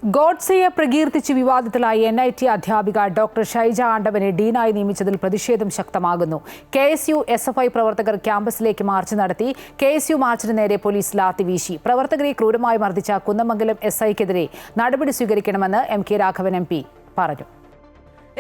ഗോഡ്സെയെ പ്രകീർത്തിച്ച് വിവാദത്തിലായി NIT അധ്യാപിക doctor Shaija ആണ്ടവനെ ഡീനായി നിയമിച്ചതിൽ പ്രതിഷേധം ശക്തമാകുന്നു. KSU SFI പ്രവർത്തകർ ക്യാമ്പസിലേക്ക് മാർച്ച് നടത്തി. KSU മാർച്ചിന് നേരെ പോലീസ് ലാത്തി വീശി. പ്രവർത്തകരെ ക്രൂരമായി മർദ്ദിച്ച കുന്നമംഗലം SIക്കെതിരെ നടപടി സ്വീകരിക്കണമെന്ന് MK രാഘവൻ MP പറഞ്ഞു.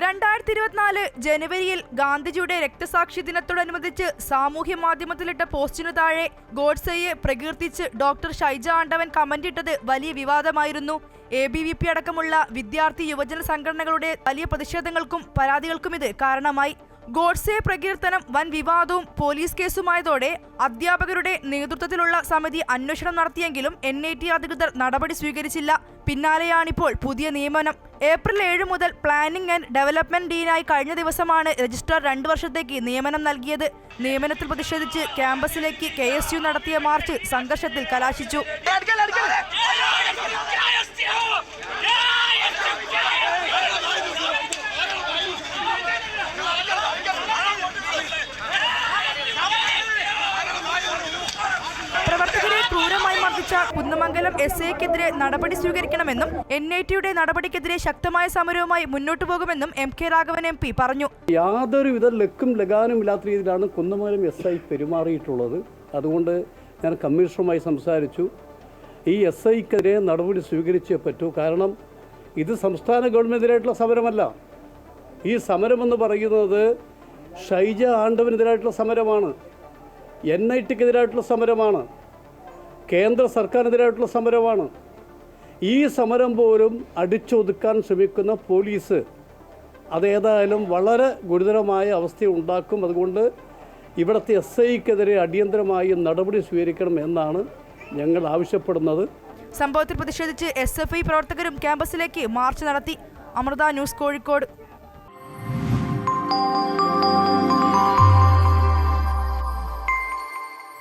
2024 ജനുവരിയിൽ ഗാന്ധിജിയുടെ രക്തസാക്ഷി ദിനത്തോടനുബന്ധിച്ച് സാമൂഹ്യ മാധ്യമത്തിലിട്ട പോസ്റ്റിനു താഴെ ഗോഡ്സെയെ പ്രകീർത്തിച്ച് ഡോക്ടർ ഷൈജ ആണ്ടവൻ കമന്റിട്ടത് വലിയ വിവാദമായിരുന്നു. ABVP അടക്കമുള്ള വിദ്യാർത്ഥി യുവജന സംഘടനകളുടെ വലിയ പ്രതിഷേധങ്ങൾക്കും പരാതികൾക്കും ഇത് കാരണമായി. ഗോഡ്സെ പ്രകീർത്തനം വൻ വിവാദവും പോലീസ് കേസുമായതോടെ അധ്യാപകരുടെ നേതൃത്വത്തിലുള്ള സമിതി അന്വേഷണം നടത്തിയെങ്കിലും NIT അധികൃതർ നടപടി സ്വീകരിച്ചില്ല. പിന്നാലെയാണിപ്പോൾ പുതിയ നിയമനം. ഏപ്രിൽ 7 മുതൽ പ്ലാനിംഗ് ആൻഡ് ഡെവലപ്മെന്റ് ഡീനായി കഴിഞ്ഞ ദിവസമാണ് രജിസ്ട്രാർ 2 വർഷത്തേക്ക് നിയമനം നൽകിയത്. നിയമനത്തിൽ പ്രതിഷേധിച്ച് ക്യാമ്പസിലേക്ക് KSU നടത്തിയ മാർച്ച് സംഘർഷത്തിൽ കലാശിച്ചു. പ്രവർത്തകരെ ക്രൂരമായി മർദ്ദിച്ച കുന്നമംഗലം SIക്കെതിരെ നടപടി സ്വീകരിക്കണമെന്നും NITയുടെ നടപടിക്കെതിരെ ശക്തമായ സമരവുമായി മുന്നോട്ടു പോകുമെന്നും MK രാഘവൻ MP പറഞ്ഞു. യാതൊരുവിധ ലക്കും ലഗാനും ഇല്ലാത്ത രീതിയിലാണ് കുന്നമംഗലം SI പെരുമാറിയിട്ടുള്ളത്. അതുകൊണ്ട് ഞാൻ കമ്മീഷണറുമായി സംസാരിച്ചു. ഈ SIക്കെതിരെ നടപടി സ്വീകരിച്ചേ പറ്റൂ. കാരണം ഇത് സംസ്ഥാന ഗവൺമെൻറ്റിനെതിരായിട്ടുള്ള സമരമല്ല. ഈ സമരമെന്ന് പറയുന്നത് ഷൈജ ആണ്ടവനെതിരായിട്ടുള്ള സമരമാണ്, NITക്കെതിരായിട്ടുള്ള സമരമാണ്, കേന്ദ്ര സർക്കാരിനെതിരായിട്ടുള്ള സമരമാണ്. ഈ സമരം പോലും അടിച്ചൊതുക്കാൻ ശ്രമിക്കുന്ന പോലീസ് അതേതായാലും വളരെ ഗുരുതരമായ അവസ്ഥ ഉണ്ടാക്കും. അതുകൊണ്ട് ഇവിടുത്തെ SIക്കെതിരെ അടിയന്തരമായി നടപടി സ്വീകരിക്കണം എന്നാണ് ഞങ്ങൾ ആവശ്യപ്പെടുന്നത്. സംഭവത്തിൽ പ്രതിഷേധിച്ച് SFI പ്രവർത്തകരും ക്യാമ്പസിലേക്ക് മാർച്ച് നടത്തി. അമൃത ന്യൂസ്, കോഴിക്കോട്.